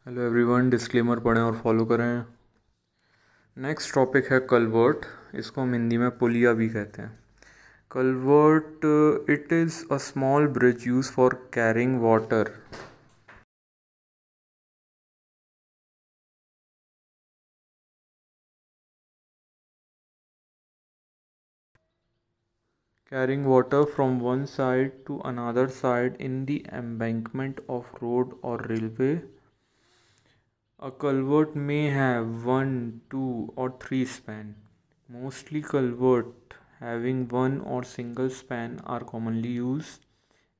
Hello everyone, disclaimer पढ़ें और follow करें। नेक्स्ट टॉपिक है कलवर्ट। इसको हम हिंदी में पुलिया भी कहते हैं। Culvert it is a small bridge use for carrying water. Carrying water from one side to another side in the embankment of road or railway. A culvert may have one, two, or three span. Mostly culvert having one or single span are commonly used.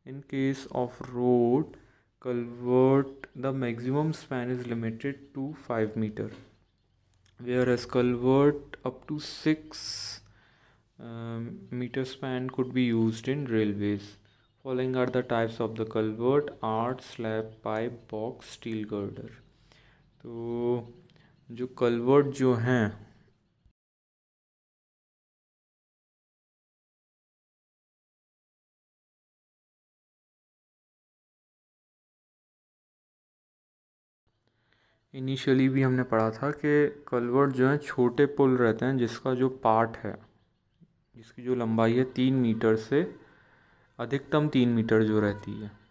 In case of road culvert, the maximum span is limited to 5 meter, whereas culvert up to 6 meter span could be used in railways. Following are the types of the culvert: arch, slab, pipe, box, steel girder. तो जो culvert जो हैं initially भी हमने पढ़ा था कि culvert जो हैं छोटे पुल रहते हैं जिसका जो पार्ट है, जिसकी जो लंबाई है 3 मीटर से अधिकतम 3 मीटर जो रहती है।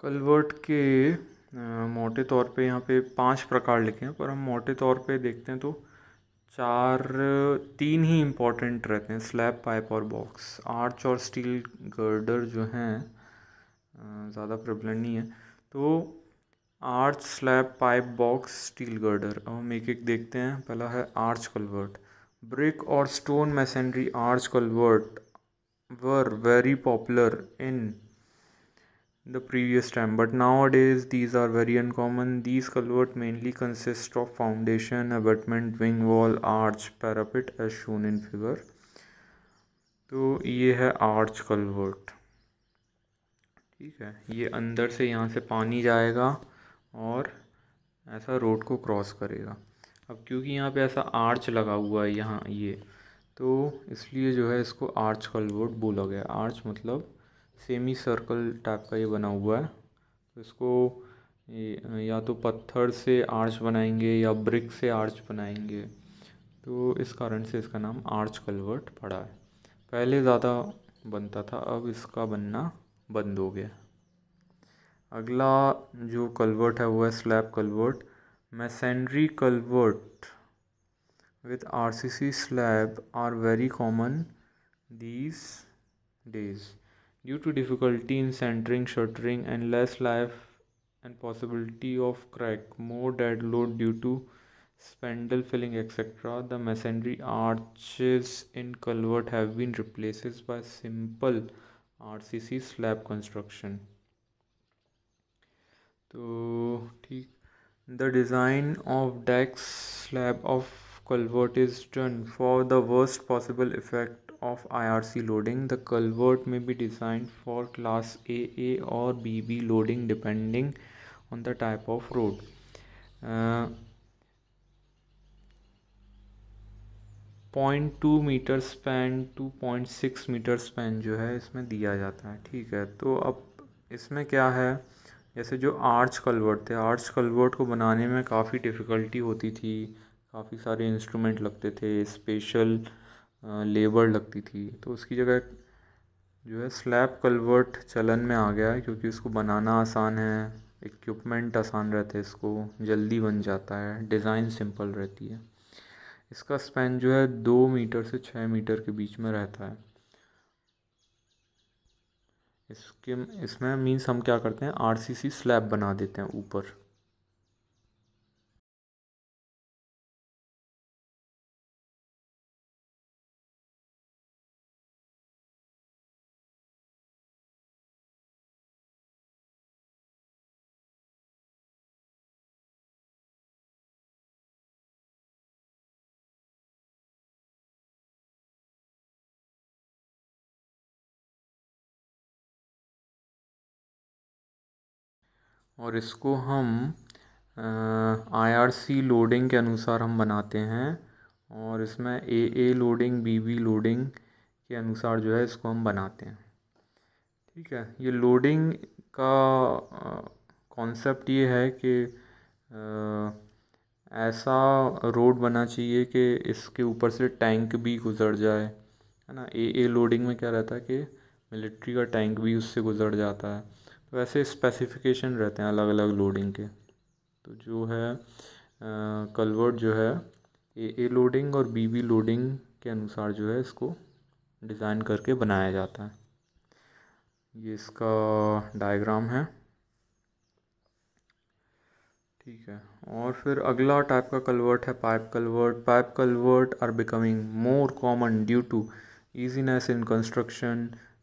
कलवर्ट के मोटे तौर पे यहाँ पे 5 प्रकार लिखे हैं, पर हम मोटे तौर पे देखते हैं तो चार तीन ही इम्पोर्टेंट रहते हैं: स्लैब, पाइप और बॉक्स। आर्च और स्टील गर्डर जो हैं ज़्यादा प्रेवलेंट नहीं है। तो arch, slab, pipe, box, steel girder. अब हम एक एक देखते हैं। पहला है आर्च कलवर्ट। ब्रिक और stone masonry arch culvert were very popular in the previous time, but nowadays these are very uncommon. These culvert mainly consist of foundation, abutment, wing wall, arch, parapet as shown in figure. तो ये है arch culvert. ठीक है, ये अंदर से यहाँ से पानी जाएगा और ऐसा रोड को क्रॉस करेगा। अब क्योंकि यहाँ पे ऐसा आर्च लगा हुआ है यहाँ ये, तो इसलिए जो है इसको आर्च कलवर्ट बोला गया। आर्च मतलब सेमी सर्कल टाइप का ये बना हुआ है। तो इसको या तो पत्थर से आर्च बनाएंगे या ब्रिक से आर्च बनाएंगे, तो इस कारण से इसका नाम आर्च कलवर्ट पड़ा है। पहले ज़्यादा बनता था, अब इसका बनना बंद हो गया। अगला जो कलवर्ट है वो है slab culvert. Masonry culvert with RCC slab are very common these days due to difficulty in centering, shuttering, and less life and possibility of crack, more dead load due to spindle filling, etc. The masonry arches in culvert have been replaced by simple RCC slab construction. तो ठीक, the design of deck slab of culvert is done for the worst possible effect of IRC loading. The culvert may be designed for class AA or BB loading depending on the type of road. 0.2 metre span 2.6 metre span जो है इसमें दिया जाता है। ठीक है, तो अब इसमें क्या है, जैसे जो आर्च कलवर्ट थे, आर्च कलवर्ट को बनाने में काफ़ी डिफ़िकल्टी होती थी, काफ़ी सारे इंस्ट्रूमेंट लगते थे, स्पेशल लेबर लगती थी। तो उसकी जगह जो है स्लैब कलवर्ट चलन में आ गया है, क्योंकि उसको बनाना आसान है, इक्विपमेंट आसान रहते हैं, इसको जल्दी बन जाता है, डिज़ाइन सिंपल रहती है। इसका स्पैन जो है 2 मीटर से 6 मीटर के बीच में रहता है। इसमें मीन्स हम क्या करते हैं, आरसीसी स्लैब बना देते हैं ऊपर। और इसको हम IRC लोडिंग के अनुसार हम बनाते हैं, और इसमें AA लोडिंग BB लोडिंग के अनुसार जो है इसको हम बनाते हैं। ठीक है, ये लोडिंग का कॉन्सेप्ट ये है कि ऐसा रोड बना चाहिए कि इसके ऊपर से टैंक भी गुजर जाए, है ना। AA लोडिंग में क्या रहता है कि मिलिट्री का टैंक भी उससे गुजर जाता है। तो ऐसे स्पेसिफिकेशन रहते हैं अलग अलग लोडिंग के। तो जो है कलवर्ट जो है AA लोडिंग और BB लोडिंग के अनुसार जो है इसको डिज़ाइन करके बनाया जाता है। ये इसका डायग्राम है। ठीक है, और फिर अगला टाइप का कलवर्ट है pipe culvert. Pipe culvert are becoming more common due to easiness in construction.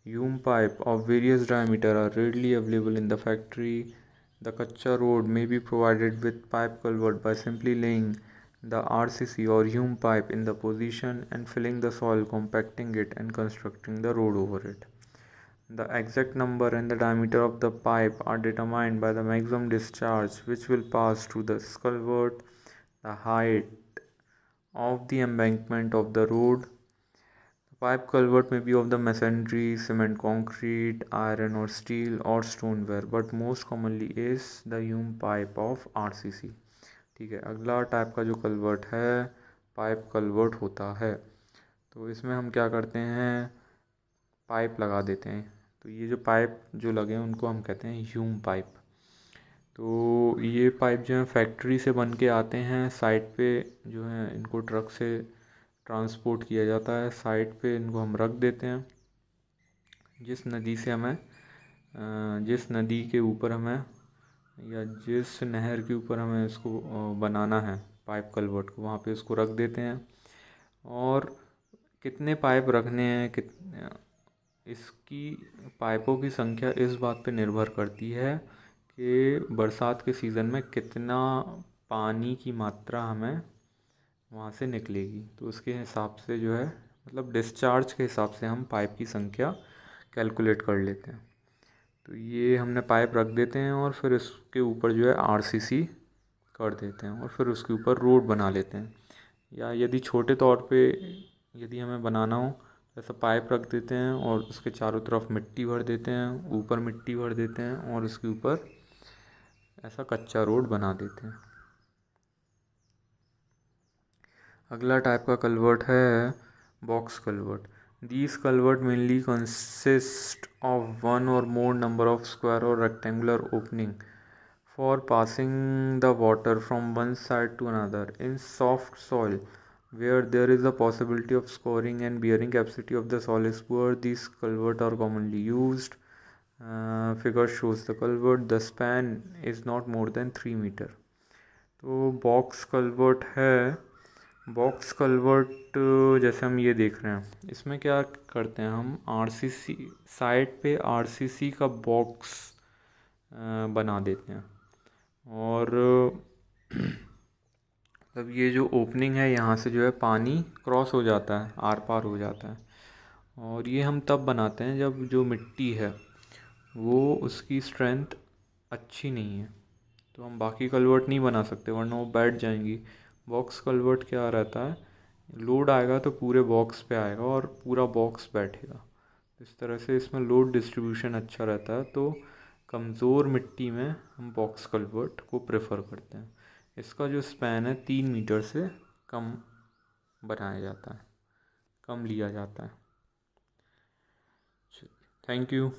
Hume pipe of various diameter are readily available in the factory. The Kacha road may be provided with pipe culvert by simply laying the RCC or Hume pipe in the position and filling the soil, compacting it and constructing the road over it. The exact number and the diameter of the pipe are determined by the maximum discharge which will pass through the culvert, the height of the embankment of the road. The pipe culvert may be of the masonry, cement, concrete, iron or steel or stoneware, but most commonly is the Hume pipe of RCC. ठीक है, अगला type का जो culvert है pipe culvert होता है। तो इसमें हम क्या करते हैं, पाइप लगा देते हैं। तो ये जो पाइप जो लगे हैं उनको हम कहते हैं ह्यूम पाइप। तो ये पाइप जो है फैक्ट्री से बन के आते हैं, साइट पे जो है इनको ट्रक से ट्रांसपोर्ट किया जाता है, साइट पे इनको हम रख देते हैं। जिस नदी से हमें जिस नदी के ऊपर हमें या जिस नहर के ऊपर हमें इसको बनाना है पाइप कलवर्ट को, वहाँ पे इसको रख देते हैं। और कितने पाइप रखने हैं, इसकी पाइपों की संख्या इस बात पे निर्भर करती है कि बरसात के सीज़न में कितना पानी की मात्रा हमें वहाँ से निकलेगी। तो उसके हिसाब से जो है मतलब डिस्चार्ज के हिसाब से हम पाइप की संख्या कैलकुलेट कर लेते हैं। तो ये हमने पाइप रख देते हैं और फिर इसके ऊपर जो है RCC कर देते हैं और फिर उसके ऊपर रोड बना लेते हैं। या यदि छोटे तौर पे यदि हमें बनाना हो, ऐसा पाइप रख देते हैं और उसके चारों तरफ मिट्टी भर देते हैं, ऊपर मिट्टी भर देते हैं और उसके ऊपर ऐसा कच्चा रोड बना देते हैं। अगला टाइप का कलवर्ट है box culvert. These culvert mainly consist of one or more number of square or rectangular opening for passing the water from one side to another. In soft soil where there is a possibility of scoring and bearing capacity of the soil is poor, these culvert are commonly used. Figure shows the culvert. The span is not more than 3 meter. तो box culvert है। Box culvert जैसे हम ये देख रहे हैं, इसमें क्या करते हैं हम RCC साइड पे RCC का बॉक्स बना देते हैं। और तब ये जो ओपनिंग है यहाँ से जो है पानी क्रॉस हो जाता है, आर पार हो जाता है। और ये हम तब बनाते हैं जब जो मिट्टी है वो उसकी स्ट्रेंथ अच्छी नहीं है, तो हम बाकी कलवर्ट नहीं बना सकते वरना वो बैठ जाएंगी। बॉक्स कलवर्ट क्या रहता है, लोड आएगा तो पूरे बॉक्स पे आएगा और पूरा बॉक्स बैठेगा। इस तरह से इसमें लोड डिस्ट्रीब्यूशन अच्छा रहता है। तो कमज़ोर मिट्टी में हम बॉक्स कलवर्ट को प्रेफर करते हैं। इसका जो स्पैन है 3 मीटर से कम बनाया जाता है, कम लिया जाता है। Thank you.